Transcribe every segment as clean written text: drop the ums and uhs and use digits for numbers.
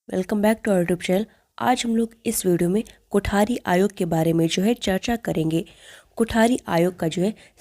Welcome back to our YouTube channel. आज हम लोग इस वीडियो में कोठारी आयोग के बारे में चर्चा करेंगे। कोठारी आयोग का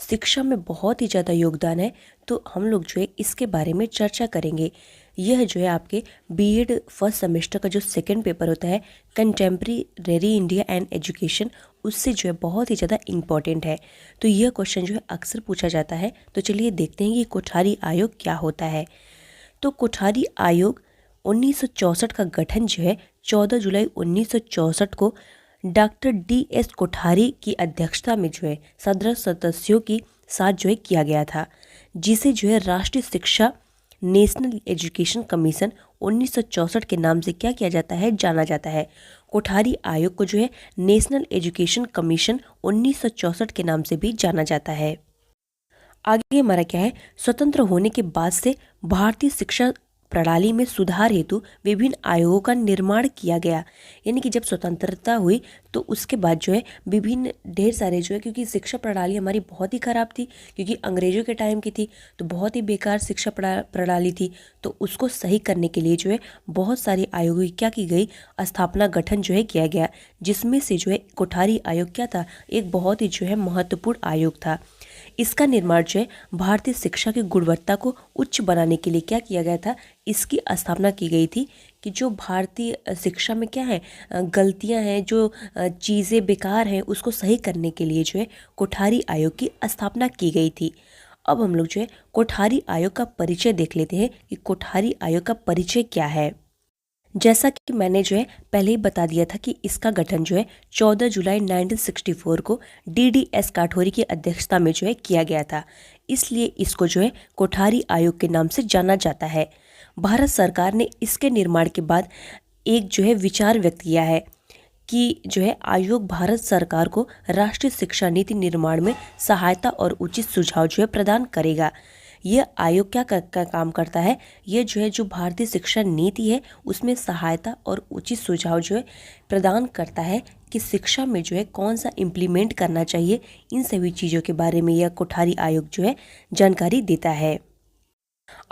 शिक्षा में बहुत ही ज़्यादा योगदान है, तो हम लोग इसके बारे में चर्चा करेंगे। यह आपके बीएड फर्स्ट सेमेस्टर का सेकंड पेपर होता है, कंटेम्प्रेरी इंडिया एंड एजुकेशन, उससे बहुत ही ज़्यादा इम्पॉर्टेंट है। तो यह क्वेश्चन अक्सर पूछा जाता है। तो चलिए देखते हैं कि कोठारी आयोग क्या होता है। तो कोठारी आयोग 1964 का गठन 14 जुलाई 1964 को डॉक्टर DS कोठारी की अध्यक्षता में 17 सदस्यों के साथ किया गया था, जिसे राष्ट्रीय शिक्षा नेशनल एजुकेशन कमीशन 1964 के नाम से क्या किया जाता है, जाना जाता है। कोठारी आयोग को नेशनल एजुकेशन कमीशन 1964 के नाम से भी जाना जाता है। आगे हमारा क्या है, स्वतंत्र होने के बाद से भारतीय शिक्षा प्रणाली में सुधार हेतु विभिन्न आयोगों का निर्माण किया गया। यानी कि जब स्वतंत्रता हुई तो उसके बाद विभिन्न ढेर सारे क्योंकि शिक्षा प्रणाली हमारी बहुत ही खराब थी, क्योंकि अंग्रेजों के टाइम की थी, तो बहुत ही बेकार शिक्षा प्रणाली थी। तो उसको सही करने के लिए बहुत सारे आयोगों की क्या की गई, स्थापना गठन किया गया, जिसमें से कोठारी आयोग क्या था, एक बहुत ही महत्वपूर्ण आयोग था। इसका निर्माण भारतीय शिक्षा की गुणवत्ता को उच्च बनाने के लिए क्या किया गया था, इसकी स्थापना की गई थी कि जो भारतीय शिक्षा में क्या है, गलतियां हैं, जो चीज़ें बेकार हैं, उसको सही करने के लिए कोठारी आयोग की स्थापना की गई थी। अब हम लोग कोठारी आयोग का परिचय देख लेते हैं कि कोठारी आयोग का परिचय क्या है। जैसा कि मैंने पहले ही बता दिया था कि इसका गठन 14 जुलाई 1964 को DDS काठौरी की अध्यक्षता में किया गया था, इसलिए इसको कोठारी आयोग के नाम से जाना जाता है। भारत सरकार ने इसके निर्माण के बाद एक विचार व्यक्त किया है कि आयोग भारत सरकार को राष्ट्रीय शिक्षा नीति निर्माण में सहायता और उचित सुझाव प्रदान करेगा। यह आयोग क्या काम करता है, यह जो भारतीय शिक्षा नीति है उसमें सहायता और उचित सुझाव प्रदान करता है कि शिक्षा में कौन सा इम्प्लीमेंट करना चाहिए। इन सभी चीज़ों के बारे में यह कोठारी आयोग जानकारी देता है।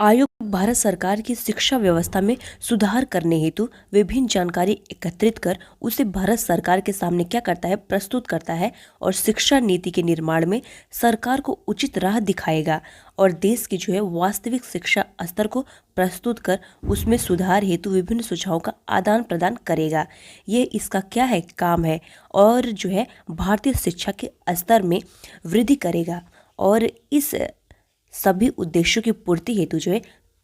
आयोग भारत सरकार की शिक्षा व्यवस्था में सुधार करने हेतु विभिन्न जानकारी एकत्रित कर उसे भारत सरकार के सामने क्या करता है, प्रस्तुत करता है, और शिक्षा नीति के निर्माण में सरकार को उचित राह दिखाएगा और देश की वास्तविक शिक्षा स्तर को प्रस्तुत कर उसमें सुधार हेतु विभिन्न सुझावों का आदान प्रदान करेगा। ये इसका क्या है, काम है, और भारतीय शिक्षा के स्तर में वृद्धि करेगा। और इस सभी उद्देश्यों की पूर्ति हेतु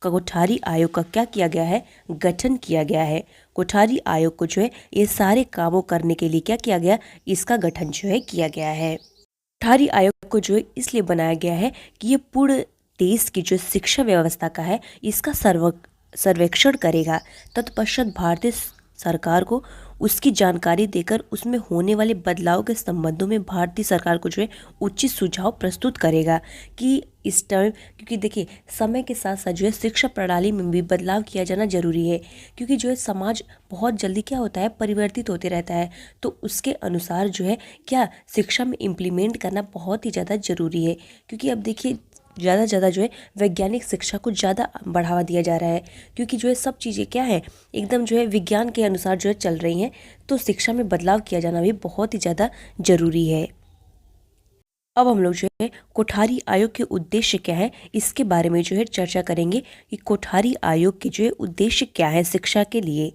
कोठारी आयोग का क्या किया गया है, गठन किया गया है। कोठारी आयोग को ये सारे कामों करने के लिए क्या किया गया, इसका गठन किया गया है। कोठारी आयोग को इसलिए बनाया गया है कि ये पूर्ण देश की शिक्षा व्यवस्था का है, इसका सर्वेक्षण करेगा। तत्पश्चात भारतीय सरकार को उसकी जानकारी देकर उसमें होने वाले बदलाव के संबंधों में भारतीय सरकार को उचित सुझाव प्रस्तुत करेगा कि इस टाइम, क्योंकि देखिए समय के साथ साथ शिक्षा प्रणाली में भी बदलाव किया जाना जरूरी है, क्योंकि समाज बहुत जल्दी क्या होता है, परिवर्तित होते रहता है। तो उसके अनुसार क्या शिक्षा में इम्प्लीमेंट करना बहुत ही ज़्यादा ज़रूरी है, क्योंकि अब देखिए ज़्यादा से ज़्यादा वैज्ञानिक शिक्षा को ज़्यादा बढ़ावा दिया जा रहा है, क्योंकि सब चीज़ें क्या है, एकदम विज्ञान के अनुसार चल रही हैं। तो शिक्षा में बदलाव किया जाना भी बहुत ही ज़्यादा ज़रूरी है। अब हम लोग कोठारी आयोग के उद्देश्य क्या है, इसके बारे में चर्चा करेंगे कि कोठारी आयोग के उद्देश्य क्या है शिक्षा के लिए।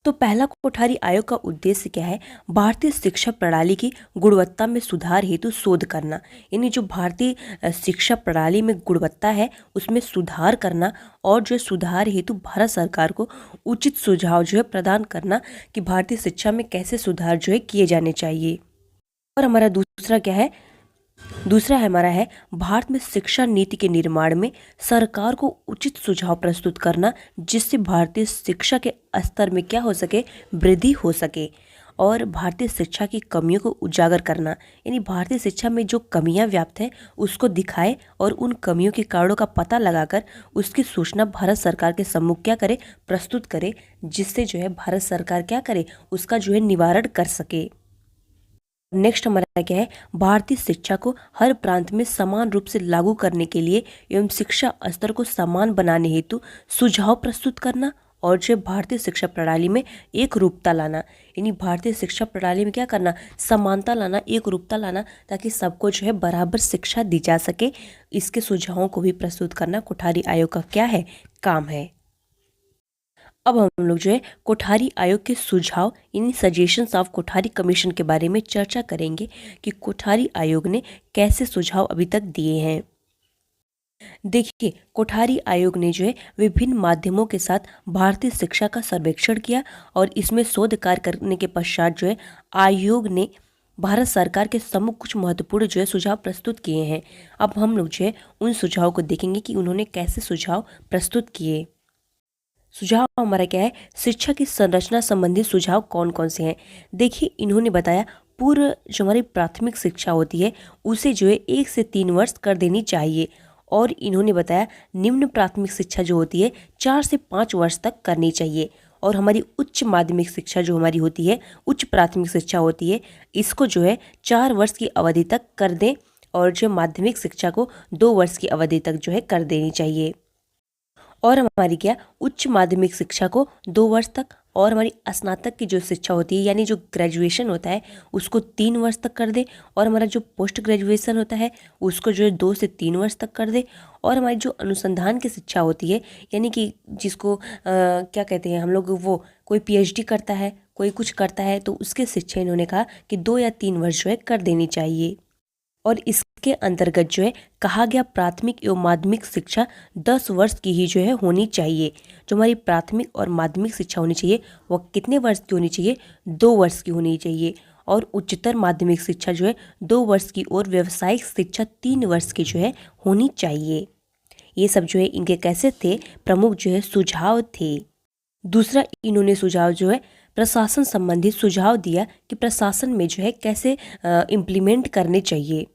तो पहला कोठारी आयोग का उद्देश्य क्या है, भारतीय शिक्षा प्रणाली की गुणवत्ता में सुधार हेतु शोध करना। यानी जो भारतीय शिक्षा प्रणाली में गुणवत्ता है उसमें सुधार करना, और सुधार हेतु भारत सरकार को उचित सुझाव प्रदान करना कि भारतीय शिक्षा में कैसे सुधार किए जाने चाहिए। और हमारा दूसरा क्या है, दूसरा हमारा है भारत में शिक्षा नीति के निर्माण में सरकार को उचित सुझाव प्रस्तुत करना, जिससे भारतीय शिक्षा के स्तर में क्या हो सके, वृद्धि हो सके, और भारतीय शिक्षा की कमियों को उजागर करना। यानी भारतीय शिक्षा में जो कमियां व्याप्त हैं उसको दिखाए और उन कमियों के कारणों का पता लगाकर उसकी सूचना भारत सरकार के सम्मुख क्या करे, प्रस्तुत करे, जिससे भारत सरकार क्या करे, उसका निवारण कर सके। नेक्स्ट हमारा क्या है, भारतीय शिक्षा को हर प्रांत में समान रूप से लागू करने के लिए एवं शिक्षा स्तर को समान बनाने हेतु सुझाव प्रस्तुत करना और जो भारतीय शिक्षा प्रणाली में एक रूपता लाना, यानी भारतीय शिक्षा प्रणाली में क्या करना, समानता लाना, एक रूपता लाना, ताकि सबको जो है बराबर शिक्षा दी जा सके। इसके सुझावों को भी प्रस्तुत करना कोठारी आयोग का क्या है, काम है। अब हम लोग जो है कोठारी आयोग के सुझाव यानी सजेशंस ऑफ कोठारी कमीशन के बारे में चर्चा करेंगे कि कोठारी आयोग ने कैसे सुझाव अभी तक दिए हैं। देखिए, कोठारी आयोग ने जो है विभिन्न माध्यमों के साथ भारतीय शिक्षा का सर्वेक्षण किया और इसमें शोध कार्य करने के पश्चात जो है आयोग ने भारत सरकार के सम्मुख कुछ महत्वपूर्ण जो है सुझाव प्रस्तुत किए हैं। अब हम लोग जो है उन सुझाव को देखेंगे कि उन्होंने कैसे सुझाव प्रस्तुत किए। सुझाव हमारा क्या है, शिक्षा की संरचना संबंधी सुझाव कौन कौन से हैं। देखिए, इन्होंने बताया पूर्व जो हमारी प्राथमिक शिक्षा होती है उसे जो है 1 से 3 वर्ष कर देनी चाहिए, और इन्होंने बताया निम्न प्राथमिक शिक्षा जो होती है 4 से 5 वर्ष तक करनी चाहिए, और हमारी उच्च माध्यमिक शिक्षा जो हमारी होती है, उच्च प्राथमिक शिक्षा होती है, इसको जो है 4 वर्ष की अवधि तक कर दें, और जो माध्यमिक शिक्षा को 2 वर्ष की अवधि तक जो है कर देनी चाहिए। और हमारी क्या, उच्च माध्यमिक शिक्षा को 2 वर्ष तक, और हमारी स्नातक की जो शिक्षा होती है यानी जो ग्रेजुएशन होता है उसको 3 वर्ष तक कर दे, और हमारा जो पोस्ट ग्रेजुएशन होता है उसको जो है 2 से 3 वर्ष तक कर दे, और हमारी जो अनुसंधान की शिक्षा होती है यानी कि जिसको क्या कहते हैं हम लोग, वो कोई पीएचडी करता है, कोई कुछ करता है, तो उसके शिक्षा इन्होंने कहा कि 2 या 3 वर्ष जो है कर देनी चाहिए। और इसके अंतर्गत जो है कहा गया प्राथमिक एवं माध्यमिक शिक्षा 10 वर्ष की ही जो है होनी चाहिए। जो हमारी प्राथमिक और माध्यमिक शिक्षा होनी चाहिए वो कितने वर्ष की होनी चाहिए, 2 वर्ष की होनी चाहिए, और उच्चतर माध्यमिक शिक्षा जो है 2 वर्ष की, और व्यावसायिक शिक्षा 3 वर्ष की जो है होनी चाहिए। ये सब जो है इनके कैसे थे, प्रमुख जो है सुझाव थे। दूसरा इन्होंने सुझाव जो है प्रशासन संबंधी सुझाव दिया कि प्रशासन में जो है कैसे इम्प्लीमेंट करने चाहिए।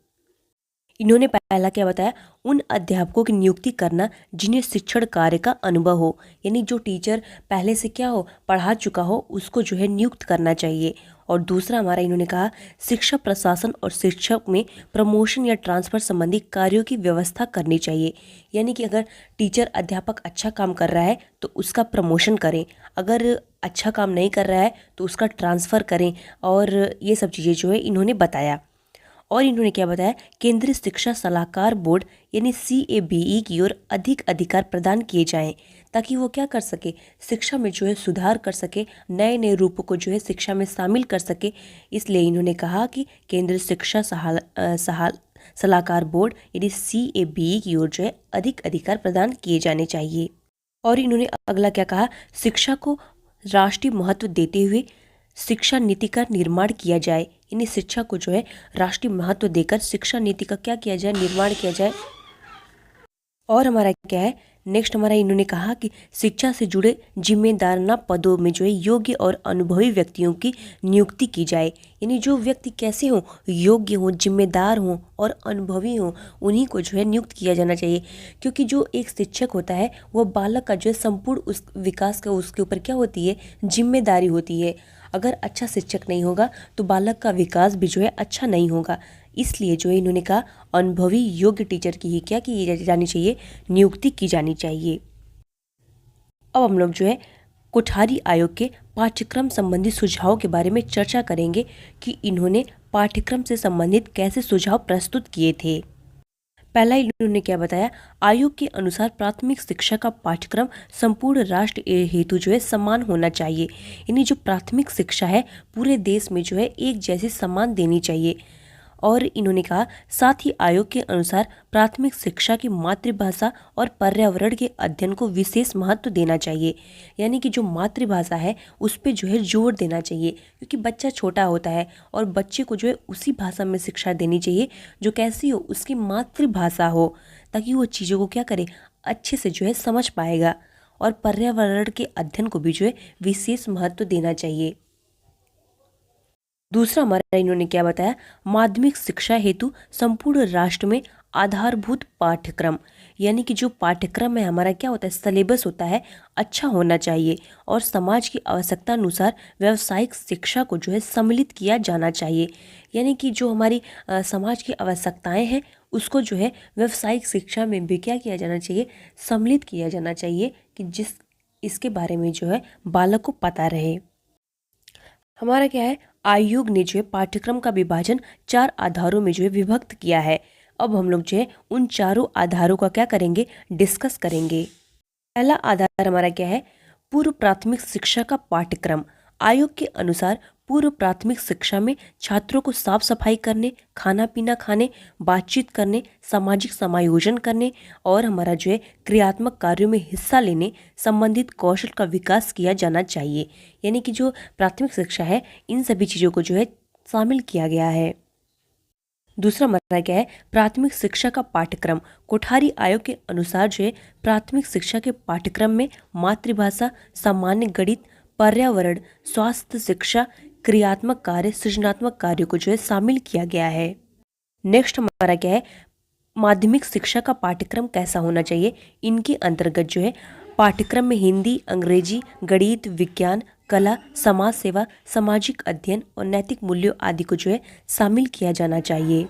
इन्होंने पहला क्या बताया, उन अध्यापकों की नियुक्ति करना जिन्हें शिक्षण कार्य का अनुभव हो, यानी जो टीचर पहले से क्या हो, पढ़ा चुका हो, उसको जो है नियुक्त करना चाहिए। और दूसरा हमारा इन्होंने कहा शिक्षा प्रशासन और शिक्षक में प्रमोशन या ट्रांसफ़र संबंधी कार्यों की व्यवस्था करनी चाहिए, यानी कि अगर टीचर अध्यापक अच्छा काम कर रहा है तो उसका प्रमोशन करें, अगर अच्छा काम नहीं कर रहा है तो उसका ट्रांसफ़र करें, और ये सब चीज़ें जो है इन्होंने बताया। और इन्होंने क्या बताया, केंद्रीय शिक्षा सलाहकार बोर्ड यानी CABE की ओर अधिक अधिकार प्रदान किए जाएं, ताकि वो क्या कर सके, शिक्षा में जो है सुधार कर सके, नए नए रूपों को जो है शिक्षा में शामिल कर सके। इसलिए इन्होंने कहा कि केंद्रीय शिक्षा सलाहकार बोर्ड यानी CABE की ओर जो है अधिक अधिकार प्रदान किए जाने चाहिए। और इन्होंने अगला क्या कहा, शिक्षा को राष्ट्रीय महत्व देते हुए शिक्षा नीति का निर्माण किया जाए, यानी शिक्षा को जो है राष्ट्रीय महत्व देकर शिक्षा नीति का क्या किया जाए, निर्माण किया जाए। और हमारा क्या है, नेक्स्ट हमारा इन्होंने कहा कि शिक्षा से जुड़े जिम्मेदाराना पदों में जो है योग्य और अनुभवी व्यक्तियों की नियुक्ति की जाए, यानी जो व्यक्ति कैसे हों, योग्य हों, जिम्मेदार हों और अनुभवी हों, उन्हीं को जो है नियुक्त किया जाना चाहिए। क्योंकि जो एक शिक्षक होता है वो बालक का जो है संपूर्ण उस विकास का उसके ऊपर क्या होती है, जिम्मेदारी होती है। अगर अच्छा शिक्षक नहीं होगा तो बालक का विकास भी जो है अच्छा नहीं होगा। इसलिए जो है इन्होंने कहा अनुभवी योग्य टीचर की ही क्या की जानी चाहिए, नियुक्ति की जानी चाहिए। अब हम लोग जो है कोठारी आयोग के पाठ्यक्रम संबंधी सुझावों के बारे में चर्चा करेंगे कि इन्होंने पाठ्यक्रम से संबंधित कैसे सुझाव प्रस्तुत किए थे। पहला इन्होंने क्या बताया, आयोग के अनुसार प्राथमिक शिक्षा का पाठ्यक्रम संपूर्ण राष्ट्र हेतु जो है समान होना चाहिए, यानी जो प्राथमिक शिक्षा है पूरे देश में जो है एक जैसी समान देनी चाहिए। और इन्होंने कहा साथ ही आयोग के अनुसार प्राथमिक शिक्षा की मातृभाषा और पर्यावरण के अध्ययन को विशेष महत्व देना चाहिए, यानी कि जो मातृभाषा है उस पर जो है जोर देना चाहिए, क्योंकि बच्चा छोटा होता है और बच्चे को जो है उसी भाषा में शिक्षा देनी चाहिए जो कैसी हो, उसकी मातृभाषा हो, ताकि वो चीज़ों को क्या करे, अच्छे से जो है समझ पाएगा। और पर्यावरण के अध्ययन को भी जो है विशेष महत्व देना चाहिए। दूसरा हमारा इन्होंने क्या बताया, माध्यमिक शिक्षा हेतु संपूर्ण राष्ट्र में आधारभूत पाठ्यक्रम, यानी कि जो पाठ्यक्रम है हमारा क्या होता है, सिलेबस होता है, अच्छा होना चाहिए, और समाज की आवश्यकता अनुसार व्यावसायिक शिक्षा को जो है सम्मिलित किया जाना चाहिए, यानी कि जो हमारी समाज की आवश्यकताएं हैं उसको जो है व्यावसायिक शिक्षा में भी क्या किया जाना चाहिए, सम्मिलित किया जाना चाहिए, कि इसके बारे में जो है बालक को पता रहे। हमारा क्या है, आयोग ने जो है पाठ्यक्रम का विभाजन 4 आधारों में जो है विभक्त किया है। अब हम लोग जो है उन चारों आधारों का क्या करेंगे, डिस्कस करेंगे। पहला आधार हमारा क्या है, पूर्व प्राथमिक शिक्षा का पाठ्यक्रम। आयोग के अनुसार पूर्व प्राथमिक शिक्षा में छात्रों को साफ सफाई करने, खाना पीना खाने, बातचीत करने, सामाजिक समायोजन करने और हमारा जो है क्रियात्मक कार्यों में हिस्सा लेने संबंधित कौशल का विकास किया जाना चाहिए। यानी कि जो प्राथमिक शिक्षा है इन सभी चीज़ों को जो है शामिल किया गया है। दूसरा हमारा क्या है, प्राथमिक शिक्षा का पाठ्यक्रम। कोठारी आयोग के अनुसार जो है प्राथमिक शिक्षा के पाठ्यक्रम में मातृभाषा, सामान्य गणित, पर्यावरण, स्वास्थ्य शिक्षा, क्रियात्मक कार्य, सृजनात्मक कार्यों को जो है शामिल किया गया है। नेक्स्ट हमारा क्या है, माध्यमिक शिक्षा का पाठ्यक्रम कैसा होना चाहिए। इनके अंतर्गत जो है पाठ्यक्रम में हिंदी, अंग्रेजी, गणित, विज्ञान, कला, समाज सेवा, सामाजिक अध्ययन और नैतिक मूल्यों आदि को जो है शामिल किया जाना चाहिए।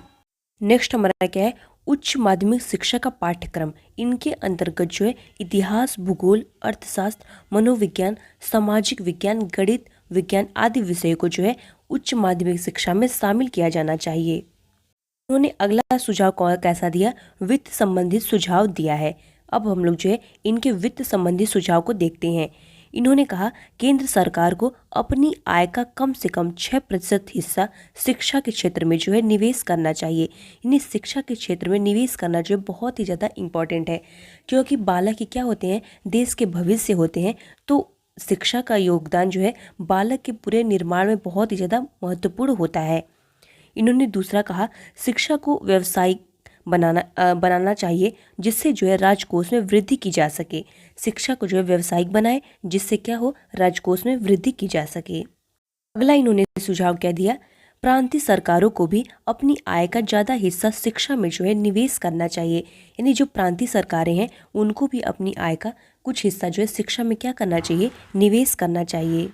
नेक्स्ट हमारा क्या है, उच्च माध्यमिक शिक्षा का पाठ्यक्रम। इनके अंतर्गत जो है इतिहास, भूगोल, अर्थशास्त्र, मनोविज्ञान, सामाजिक विज्ञान, गणित, विज्ञान आदि विषयों को जो है उच्च माध्यमिक शिक्षा में शामिल किया जाना चाहिए। उन्होंने अगला सुझाव कैसा दिया, वित्त संबंधित सुझाव दिया है। अब हम लोग जो है इनके वित्त संबंधी सुझाव को देखते हैं। इन्होंने कहा केंद्र सरकार को अपनी आय का कम से कम 6% हिस्सा शिक्षा के क्षेत्र में जो है निवेश करना चाहिए। यानी शिक्षा के क्षेत्र में निवेश करना जो है बहुत ही ज़्यादा इम्पॉर्टेंट है, क्योंकि बालक ही क्या होते हैं, देश के भविष्य होते हैं। तो शिक्षा का योगदान जो है बालक के पूरे निर्माण में बहुत ही ज़्यादा महत्वपूर्ण होता है। इन्होंने दूसरा कहा शिक्षा को व्यावसायिक बनाना चाहिए, जिससे जो है राजकोष में वृद्धि की जा सके। शिक्षा को जो है व्यावसायिक बनाए, जिससे क्या हो, राजकोष में वृद्धि की जा सके। अगला इन्होंने सुझाव क्या दिया, प्रांतीय सरकारों को भी अपनी आय का ज़्यादा हिस्सा शिक्षा में जो है निवेश करना चाहिए। यानी जो प्रांतीय सरकारें हैं उनको भी अपनी आय का कुछ हिस्सा जो है शिक्षा में क्या करना चाहिए, निवेश करना चाहिए।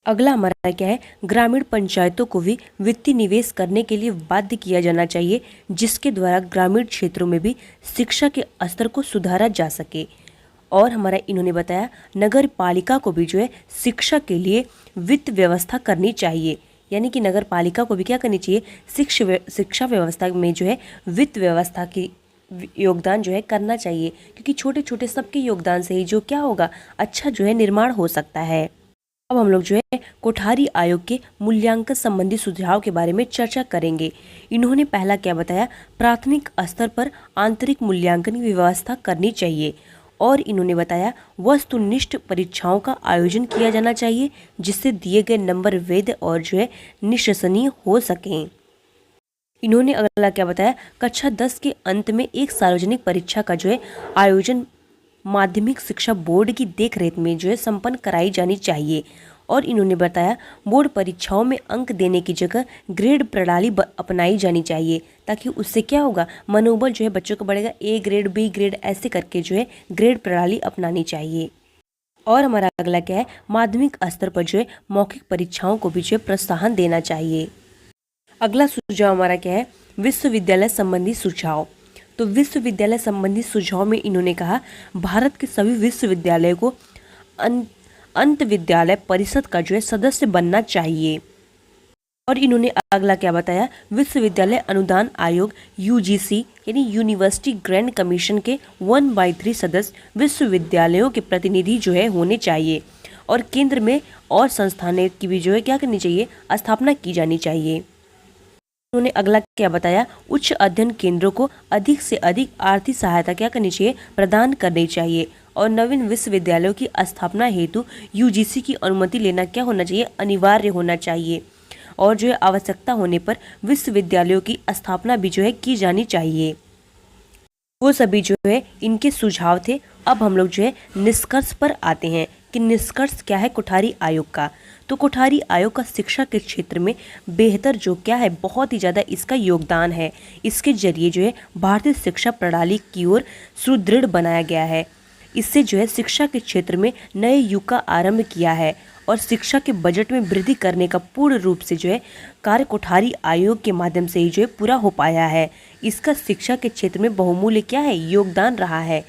अगला हमारा क्या है, ग्रामीण पंचायतों को भी वित्तीय निवेश करने के लिए बाध्य किया जाना चाहिए, जिसके द्वारा ग्रामीण क्षेत्रों में भी शिक्षा के स्तर को सुधारा जा सके। और हमारा इन्होंने बताया नगर पालिका को भी जो है शिक्षा के लिए वित्त व्यवस्था करनी चाहिए। यानी कि नगर पालिका को भी क्या करनी चाहिए, शिक्षा व्यवस्था में जो है वित्त व्यवस्था की योगदान जो है करना चाहिए, क्योंकि छोटे छोटे सबके योगदान से ही जो क्या होगा, अच्छा जो है निर्माण हो सकता है। अब हम लोग जो है कोठारी आयोग के मूल्यांकन संबंधी सुझाव के बारे में चर्चा करेंगे। इन्होंने पहला क्या बताया, प्राथमिक स्तर पर आंतरिक मूल्यांकन की व्यवस्था करनी चाहिए। और इन्होंने बताया वस्तुनिष्ठ परीक्षाओं का आयोजन किया जाना चाहिए, जिससे दिए गए नंबर वैध और जो है विश्वसनीय हो सकें। इन्होंने अगला क्या बताया, कक्षा 10 के अंत में एक सार्वजनिक परीक्षा का जो है आयोजन माध्यमिक शिक्षा बोर्ड की देखरेख में जो है संपन्न कराई जानी चाहिए। और इन्होंने बताया बोर्ड परीक्षाओं में अंक देने की जगह ग्रेड प्रणाली अपनाई जानी चाहिए, ताकि उससे क्या होगा, मनोबल जो है बच्चों का बढ़ेगा। ए ग्रेड, बी ग्रेड ऐसे करके जो है ग्रेड प्रणाली अपनानी चाहिए। और हमारा अगला क्या है, माध्यमिक स्तर पर जो है मौखिक परीक्षाओं को भी जो है प्रोत्साहन देना चाहिए। अगला सुझाव हमारा क्या है, विश्वविद्यालय संबंधी सुझाव। तो विश्वविद्यालय संबंधी सुझाव में इन्होंने कहा भारत के सभी विश्वविद्यालयों को अंत विद्यालय परिषद का जो है सदस्य बनना चाहिए। और इन्होंने अगला क्या बताया, विश्वविद्यालय अनुदान आयोग यूजीसी यानी यूनिवर्सिटी ग्रांट कमीशन के 1/3 सदस्य विश्वविद्यालयों के प्रतिनिधि जो है होने चाहिए। और केंद्र में और संस्थानों की भी जो है क्या करनी चाहिए, स्थापना की जानी चाहिए। उन्होंने अगला क्या बताया, उच्च अध्ययन केंद्रों को अधिक से अधिक आर्थिक सहायता क्या करनी चाहिए, प्रदान करनी चाहिए। और नवीन विश्वविद्यालयों की स्थापना हेतु यूजीसी की अनुमति लेना क्या होना चाहिए, अनिवार्य होना चाहिए। और जो है आवश्यकता होने पर विश्वविद्यालयों की स्थापना भी जो है की जानी चाहिए। वो सभी जो है इनके सुझाव थे। अब हम लोग जो है निष्कर्ष पर आते हैं कि निष्कर्ष क्या है कोठारी आयोग का। तो कोठारी आयोग का शिक्षा के क्षेत्र में बेहतर जो क्या है, बहुत ही ज़्यादा इसका योगदान है। इसके जरिए जो है भारतीय शिक्षा प्रणाली की ओर सुदृढ़ बनाया गया है। इससे जो है शिक्षा के क्षेत्र में नए युग का आरंभ किया है और शिक्षा के बजट में वृद्धि करने का पूर्ण रूप से जो है कार्य कोठारी आयोग के माध्यम से ही जो है पूरा हो पाया है। इसका शिक्षा के क्षेत्र में बहुमूल्य क्या है, योगदान रहा है।